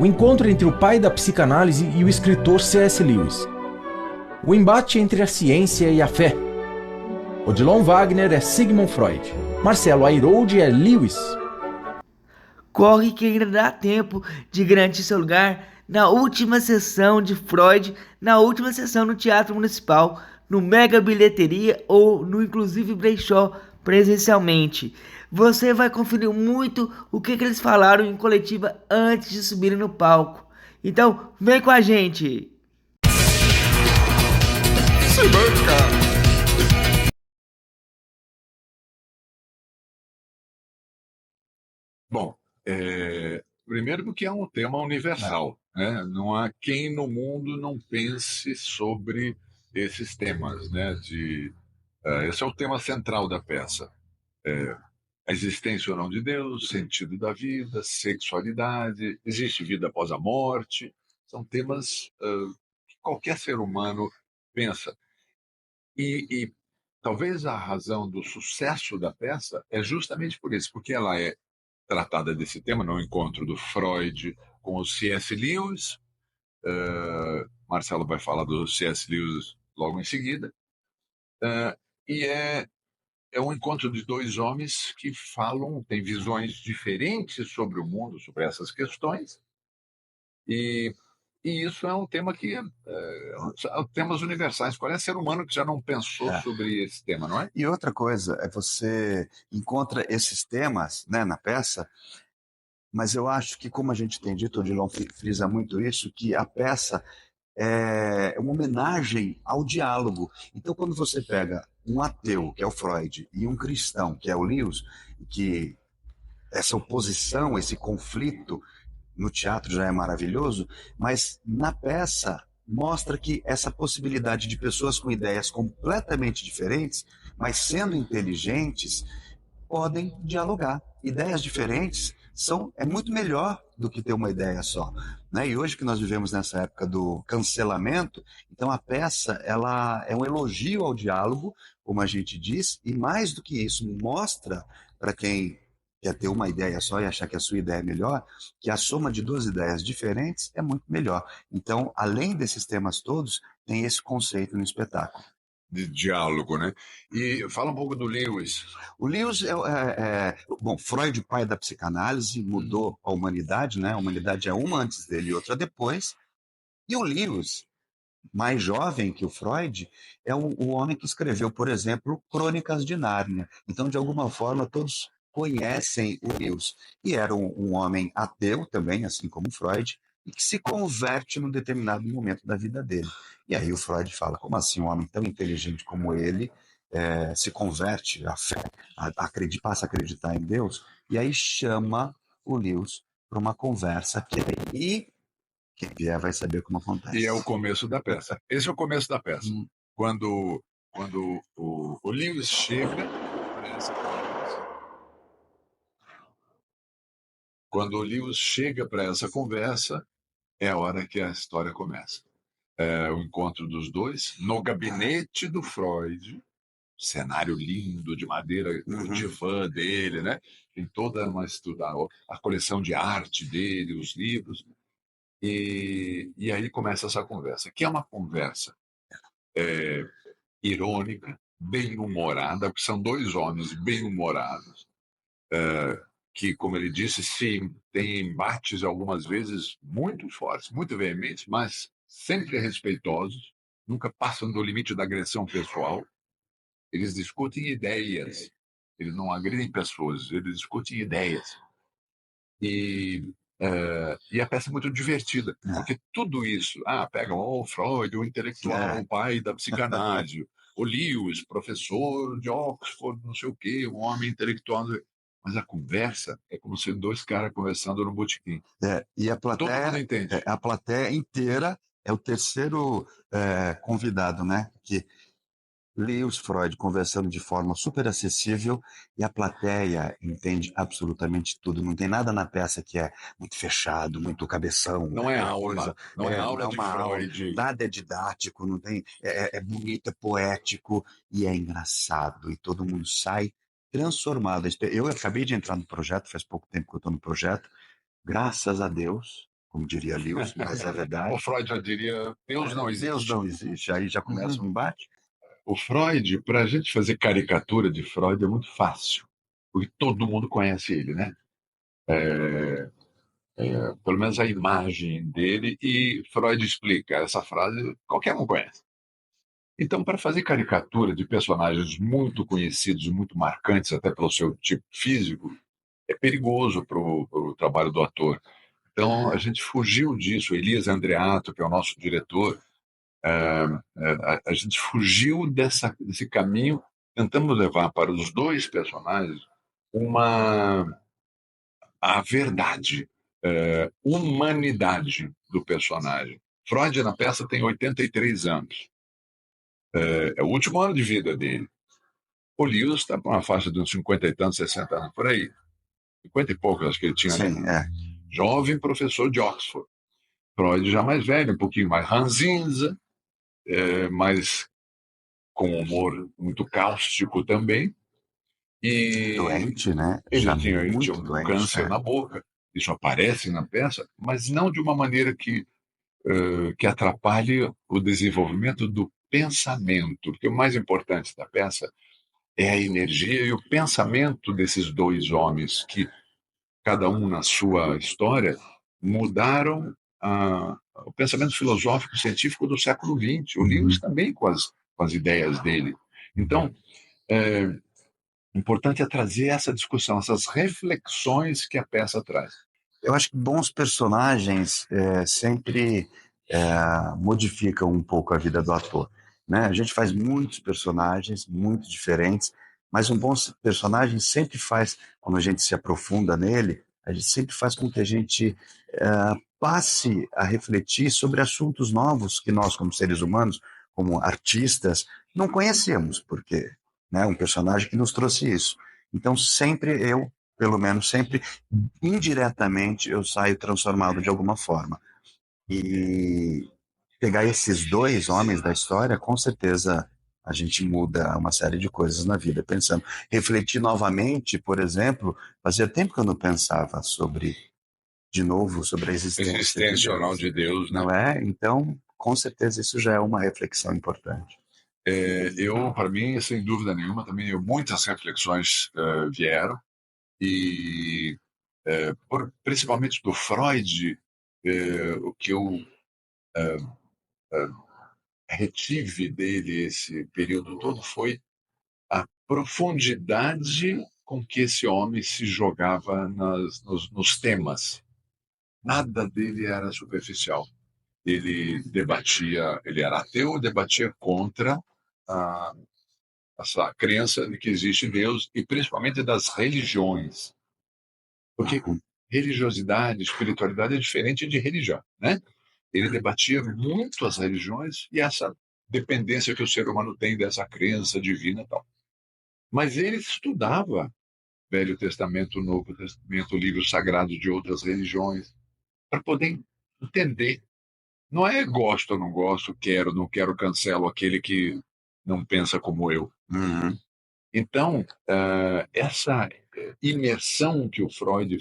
O encontro entre o pai da psicanálise e o escritor C.S. Lewis. O embate entre a ciência e a fé. Odilon Wagner é Sigmund Freud. Marcelo Airoldi é Lewis. Corre que ainda dá tempo de garantir seu lugar na última sessão de Freud, na última sessão no Teatro Municipal, no Mega Bilheteria ou no Inclusive Brechó presencialmente. Você vai conferir muito o que eles falaram em coletiva antes de subirem no palco. Então, vem com a gente! Se banca! Bom, primeiro porque é um tema universal, né? Não há quem no mundo não pense sobre esses temas, né? Esse é o tema central da peça. A existência ou não de Deus, sentido da vida, sexualidade, existe vida após a morte. São temas que qualquer ser humano pensa. E talvez a razão do sucesso da peça é justamente por isso, porque ela é tratada desse tema no encontro do Freud com o C.S. Lewis. Marcelo vai falar do C.S. Lewis logo em seguida. E é um encontro de dois homens que falam, têm visões diferentes sobre o mundo, sobre essas questões. E, e isso é um tema que são temas universais. Qual é ser humano que já não pensou sobre esse tema, não é? E outra coisa, você encontra esses temas, né, na peça, mas eu acho que, como a gente tem dito, o Odilon frisa muito isso, que a peça é uma homenagem ao diálogo. Então, quando você pega um ateu, que é o Freud, e um cristão, que é o Lewis, que essa oposição, esse conflito no teatro já é maravilhoso, mas na peça mostra que essa possibilidade de pessoas com ideias completamente diferentes, mas sendo inteligentes, podem dialogar. Ideias diferentes é muito melhor do que ter uma ideia só, né? E hoje que nós vivemos nessa época do cancelamento, então a peça ela é um elogio ao diálogo, como a gente diz, e mais do que isso, mostra para quem quer ter uma ideia só e achar que a sua ideia é melhor, que a soma de duas ideias diferentes é muito melhor. Então, além desses temas todos, tem esse conceito no espetáculo. De diálogo, né? E fala um pouco do Lewis. O Lewis bom, Freud, pai da psicanálise, mudou a humanidade, né? A humanidade é uma antes dele e outra depois. E o Lewis, mais jovem que o Freud, é o homem que escreveu, por exemplo, Crônicas de Nárnia. Então, de alguma forma, todos conhecem o Lewis. E era um homem ateu também, assim como Freud, e que se converte num determinado momento da vida dele. E aí o Freud fala, como assim um homem tão inteligente como ele se converte à fé, passa a acreditar em Deus, e aí chama o Lewis para uma conversa e quem vier vai saber como acontece. E é o começo da peça. Esse é o começo da peça. Quando o Lewis chega para essa conversa. Quando o Lewis chega para essa conversa, é a hora que a história começa. É o encontro dos dois no gabinete do Freud, cenário lindo de madeira, o divã dele, né? Tem toda a coleção de arte dele, os livros. E aí começa essa conversa, que é uma conversa irônica, bem-humorada, porque são dois homens bem-humorados, que, como ele disse, sim, tem embates algumas vezes muito fortes, muito veementes, mas sempre respeitosos, nunca passam do limite da agressão pessoal. Eles discutem ideias, eles não agridem pessoas, eles discutem ideias. E a peça é muito divertida, porque tudo isso, pega o Freud, o intelectual, o pai da psicanálise, o Lewis, professor de Oxford, não sei o quê, um homem intelectual, mas a conversa é como se dois caras conversando no botequim. E a plateia, todo mundo entende. A plateia inteira é o terceiro convidado, né? Que Lewis, Freud conversando de forma super acessível e a plateia entende absolutamente tudo. Não tem nada na peça que é muito fechado, muito cabeção. Não é aula, não é aula de Freud. Nada é didático, não tem, é bonito, é poético e é engraçado. E todo mundo sai transformado. Eu acabei de entrar no projeto, faz pouco tempo que eu estou no projeto. Graças a Deus, como diria Lewis, mas é O verdade. Freud já diria: Deus não existe. Deus não existe, aí já começa um embate. O Freud, para a gente fazer caricatura de Freud é muito fácil, porque todo mundo conhece ele, né? Pelo menos a imagem dele, e Freud explica essa frase, qualquer um conhece. Então, para fazer caricatura de personagens muito conhecidos, muito marcantes, até pelo seu tipo físico, é perigoso para o trabalho do ator. Então, a gente fugiu disso. Elias Andreato, que é o nosso diretor, a gente fugiu desse caminho, tentamos levar para os dois personagens a verdade, humanidade do personagem. Freud, na peça, tem 83 anos. É o último ano de vida dele. O Lewis está com uma faixa de uns 50 e tantos, 60 anos, por aí. 50 e poucos, acho que ele tinha, Sim, né? Jovem professor de Oxford. Freud já mais velho, um pouquinho mais ranzinza, mas com humor muito cáustico também. E doente, né? ele Já tinha muito um doente. câncer na boca. Isso aparece na peça, mas não de uma maneira que atrapalhe o desenvolvimento do pensamento. Porque o mais importante da peça é a energia e o pensamento desses dois homens que, cada um na sua história, mudaram o pensamento filosófico científico do século XX. O Lewis também com as ideias dele. Então, o importante é trazer essa discussão, essas reflexões que a peça traz. Eu acho que bons personagens sempre modificam um pouco a vida do ator, né? A gente faz muitos personagens, muito diferentes, mas um bom personagem sempre faz, quando a gente se aprofunda nele, a gente sempre faz com que a gente passe a refletir sobre assuntos novos que nós, como seres humanos, como artistas, não conhecemos, porque, né, um personagem que nos trouxe isso. Então, sempre eu, pelo menos sempre, indiretamente, eu saio transformado de alguma forma. E pegar esses dois homens da história, com certeza a gente muda uma série de coisas na vida, pensando. Refletir novamente, por exemplo, fazia tempo que eu não pensava de novo, sobre a Existência ou não de Deus, né? Não é? Então, com certeza isso já é uma reflexão importante. Para mim, sem dúvida nenhuma, também muitas reflexões vieram, e principalmente do Freud, o que eu retive dele esse período todo foi a profundidade com que esse homem se jogava nos temas. Nada dele era superficial. Ele era ateu, debatia contra a, essa crença de que existe Deus, e principalmente das religiões. Porque religiosidade, espiritualidade é diferente de religião, né? Ele debatia muito as religiões e essa dependência que o ser humano tem dessa crença divina e tal. Mas ele estudava Velho Testamento, Novo Testamento, livros sagrados de outras religiões, para poder entender. Não é gosto ou não gosto, quero, não quero, cancelo aquele que não pensa como eu. Uhum. Então, essa imersão que o Freud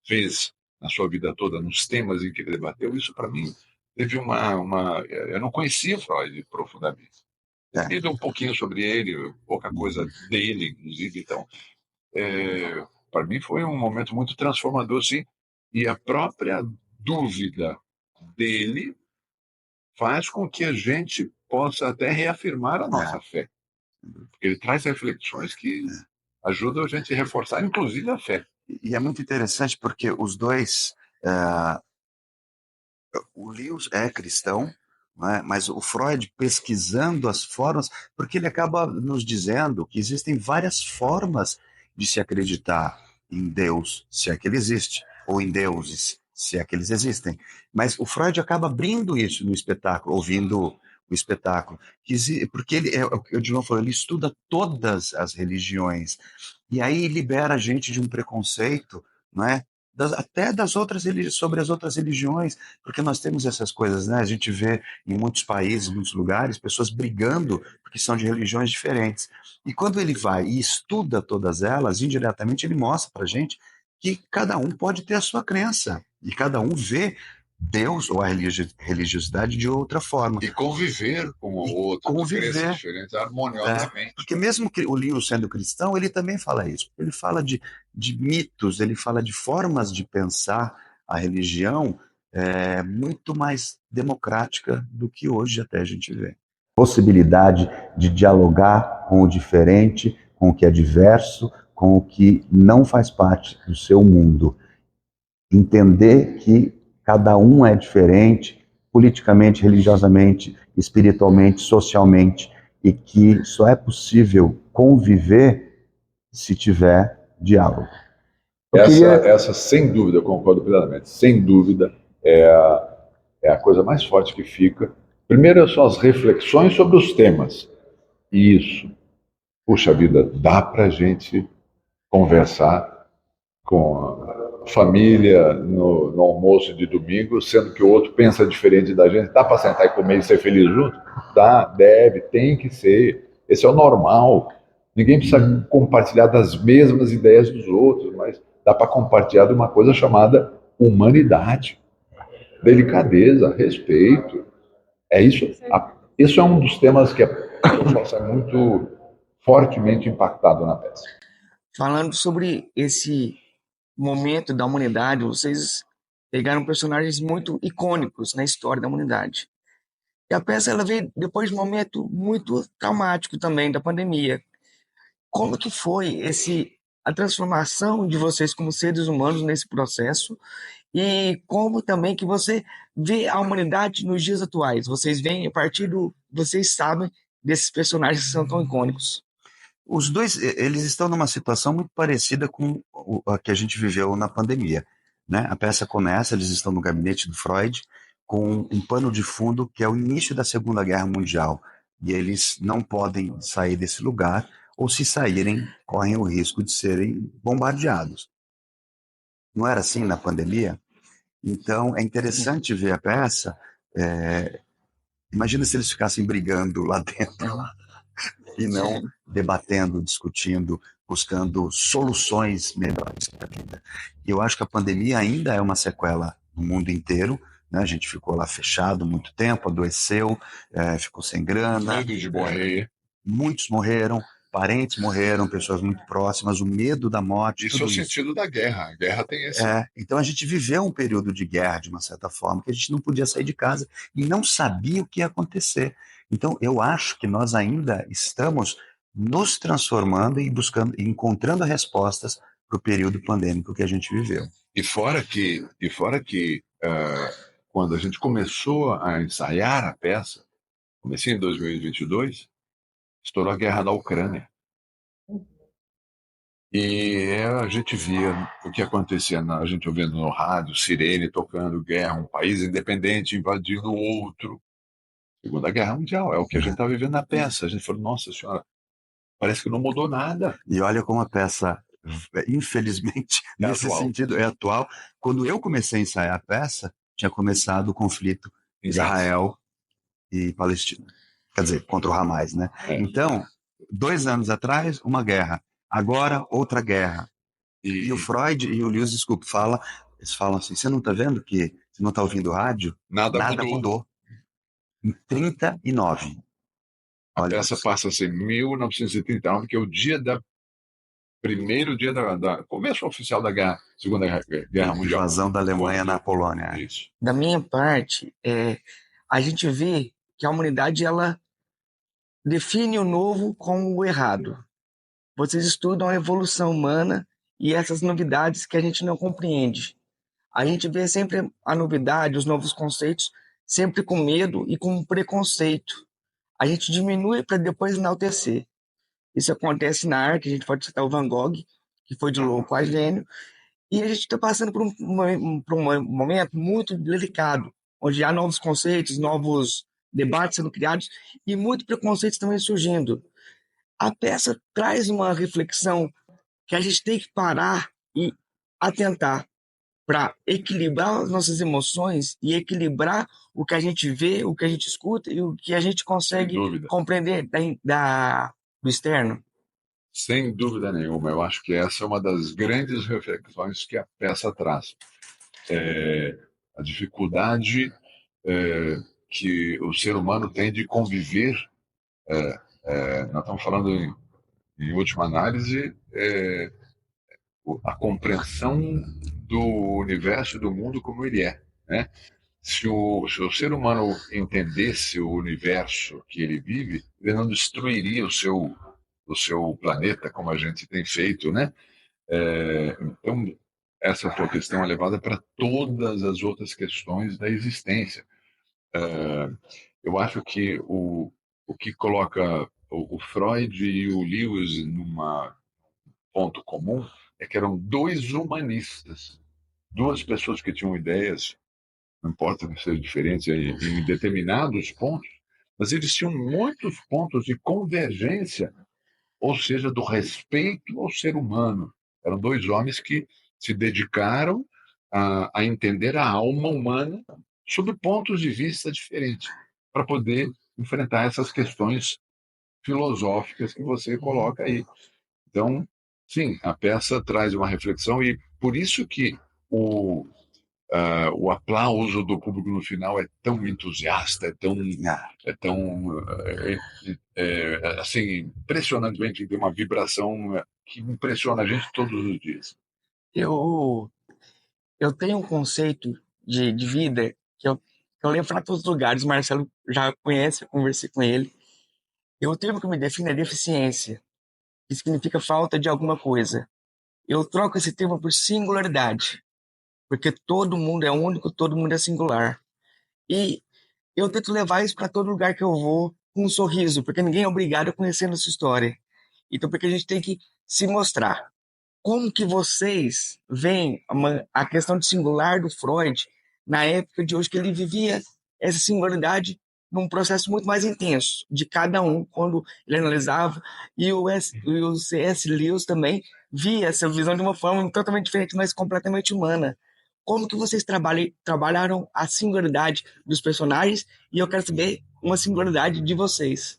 fez na sua vida toda nos temas em que ele debateu, isso para mim teve eu não conhecia Freud profundamente. É. Lido um pouquinho sobre ele, pouca coisa dele, inclusive. Então, para mim foi um momento muito transformador, sim. E a própria dúvida dele faz com que a gente possa até reafirmar a nossa fé. Porque ele traz reflexões que ajudam a gente a reforçar, inclusive, a fé. E é muito interessante porque os dois, o Lewis é cristão, né? Mas o Freud pesquisando as formas, porque ele acaba nos dizendo que existem várias formas de se acreditar em Deus, se é que ele existe, ou em deuses, se é que eles existem. Mas o Freud acaba abrindo isso no espetáculo, ouvindo o espetáculo, porque ele, é o que o Dilon falou, ele estuda todas as religiões, e aí libera a gente de um preconceito, não é? Até das outras sobre as outras religiões, porque nós temos essas coisas, né? A gente vê em muitos países, em muitos lugares, pessoas brigando porque são de religiões diferentes. E quando ele vai e estuda todas elas, indiretamente ele mostra para a gente que cada um pode ter a sua crença, E cada um vê Deus ou a religiosidade de outra forma. E conviver com o outro, de crenças diferentes, harmoniosamente. Porque mesmo que o Lewis sendo cristão, ele também fala isso. Ele fala de mitos, ele fala de formas de pensar a religião muito mais democrática do que hoje até a gente vê. Possibilidade de dialogar com o diferente, com o que é diverso, com o que não faz parte do seu mundo. Entender que cada um é diferente, politicamente, religiosamente, espiritualmente, socialmente, e que só é possível conviver se tiver diálogo. Essa, sem dúvida, eu concordo plenamente, sem dúvida, é a coisa mais forte que fica. Primeiro são as reflexões sobre os temas. Isso, puxa vida, dá para a gente conversar com a família no almoço de domingo, sendo que o outro pensa diferente da gente. Dá para sentar e comer e ser feliz junto? Dá, deve, tem que ser. Esse é o normal. Ninguém precisa compartilhar das mesmas ideias dos outros, mas dá para compartilhar de uma coisa chamada humanidade, delicadeza, respeito. É isso. Isso é um dos temas que eu faço muito fortemente impactado na peça. Falando sobre esse momento da humanidade, vocês pegaram personagens muito icônicos na história da humanidade. E a peça ela veio depois de um momento muito traumático também da pandemia. Como que foi a transformação de vocês como seres humanos nesse processo e como também que você vê a humanidade nos dias atuais? Vocês veem a partir vocês sabem desses personagens que são tão icônicos. Os dois, eles estão numa situação muito parecida com a que a gente viveu na pandemia, né? A peça começa, eles estão no gabinete do Freud, com um pano de fundo que é o início da Segunda Guerra Mundial, e eles não podem sair desse lugar, ou se saírem, correm o risco de serem bombardeados. Não era assim na pandemia? Então, é interessante ver a peça. Imagina se eles ficassem brigando lá dentro e não debatendo, discutindo, buscando soluções melhores para a vida. E eu acho que a pandemia ainda é uma sequela no mundo inteiro, né? A gente ficou lá fechado muito tempo, adoeceu, ficou sem grana. Medo de morrer. Muitos morreram, parentes morreram, pessoas muito próximas, o medo da morte. Isso é o sentido da guerra. A guerra tem esse. Então a gente viveu um período de guerra, de uma certa forma, que a gente não podia sair de casa e não sabia o que ia acontecer. Então eu acho que nós ainda estamos nos transformando e buscando, encontrando respostas para o período pandêmico que a gente viveu. E fora que quando a gente começou a ensaiar a peça, comecei em 2022, estourou a guerra da Ucrânia. E a gente via o que acontecia, a gente ouvindo no rádio, sirene tocando, guerra, um país independente invadindo o outro. Segunda Guerra Mundial, é o que a gente está vivendo na peça. A gente falou, nossa senhora, parece que não mudou nada. E olha como a peça, infelizmente, nesse sentido, é atual. Quando eu comecei a ensaiar a peça, tinha começado o conflito Israel e Palestina. Quer dizer, contra o Hamas, né? Então, 2 anos atrás, uma guerra. Agora, outra guerra. E o Freud e o Lewis, desculpe, eles falam assim, você não está vendo que você não está ouvindo rádio? Nada mudou. Em 39. A peça passa-se em 1939, que é o primeiro dia da começo oficial da Segunda Guerra Mundial. Invasão da Alemanha na Polônia. Isso. Da minha parte, a gente vê que a humanidade ela define o novo como o errado. Vocês estudam a evolução humana e essas novidades que a gente não compreende. A gente vê sempre a novidade, os novos conceitos, sempre com medo e com preconceito. A gente diminui para depois enaltecer. Isso acontece na arte, a gente pode citar o Van Gogh, que foi de louco a gênio, e a gente está passando por um momento muito delicado, onde há novos conceitos, novos debates sendo criados e muitos preconceitos também surgindo. A peça traz uma reflexão que a gente tem que parar e atentar para equilibrar as nossas emoções e equilibrar o que a gente vê, o que a gente escuta e o que a gente consegue compreender do externo. Sem dúvida nenhuma. Eu acho que essa é uma das grandes reflexões que a peça traz. a dificuldade que o ser humano tem de conviver. Nós estamos falando, em última análise, a compreensão do universo e do mundo como ele é, né? Se o ser humano entendesse o universo que ele vive, ele não destruiria o seu planeta como a gente tem feito, né? Então, essa tua questão é levada para todas as outras questões da existência. Eu acho que o que coloca o Freud e o Lewis num ponto comum é que eram dois humanistas, duas pessoas que tinham ideias, não importa que sejam diferentes em determinados pontos, mas eles tinham muitos pontos de convergência, ou seja, do respeito ao ser humano. Eram dois homens que se dedicaram a entender a alma humana sob pontos de vista diferentes, para poder enfrentar essas questões filosóficas que você coloca aí. Então, sim, a peça traz uma reflexão e por isso que o aplauso do público no final é tão entusiasta, é tão assim, impressionantemente, tem uma vibração que impressiona a gente todos os dias. Eu tenho um conceito de vida que eu levo para todos os lugares. O Marcelo já conhece, eu conversei com ele. O termo que me define é deficiência, que significa falta de alguma coisa. Eu troco esse termo por singularidade, porque todo mundo é único, todo mundo é singular. E eu tento levar isso para todo lugar que eu vou com um sorriso, porque ninguém é obrigado a conhecer nossa história. Então, porque a gente tem que se mostrar. Como que vocês veem a questão de singular do Freud na época de hoje, que ele vivia essa singularidade num processo muito mais intenso de cada um, quando ele analisava, e o C.S. Lewis também via essa visão de uma forma totalmente diferente, mas completamente humana. Como que vocês trabalharam a singularidade dos personagens? E eu quero saber uma singularidade de vocês.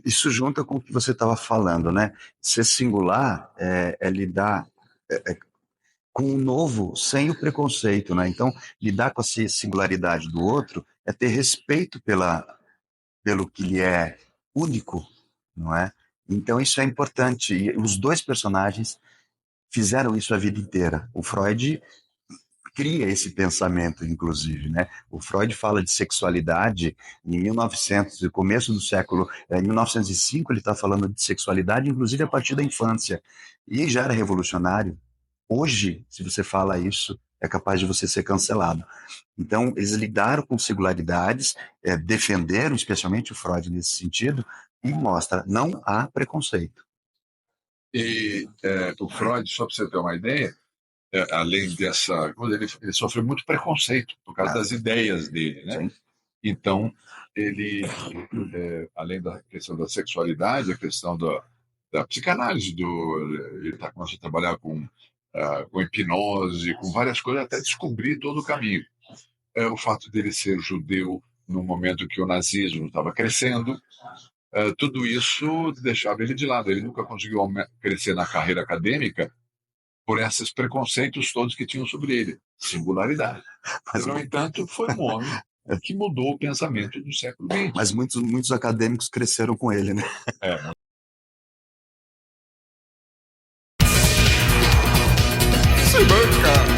Isso junta com o que você estava falando, né? Ser singular é lidar com o novo sem o preconceito, né? Então, lidar com essa singularidade do outro é ter respeito pelo que lhe é único, não é? Então, isso é importante. E os dois personagens fizeram isso a vida inteira. O Freud cria esse pensamento, inclusive, né? O Freud fala de sexualidade em 1900, no começo do século, em 1905 ele está falando de sexualidade, inclusive a partir da infância, e já era revolucionário. Hoje, se você fala isso, é capaz de você ser cancelado. Então, eles lidaram com singularidades, defenderam, especialmente o Freud nesse sentido, e mostra, não há preconceito. E o Freud, só para você ter uma ideia, além dessa, ele sofreu muito preconceito por causa das ideias dele, né? Sim. Então, ele, além da questão da sexualidade, a questão da psicanálise, ele está começando a trabalhar com hipnose, com várias coisas, até descobrir todo o caminho. O fato dele ser judeu no momento que o nazismo estava crescendo, tudo isso deixava ele de lado. Ele nunca conseguiu crescer na carreira acadêmica por esses preconceitos todos que tinham sobre ele. Singularidade. Mas, no entanto, foi um homem que mudou o pensamento do século XX. Mas muitos acadêmicos cresceram com ele, né? Se banca!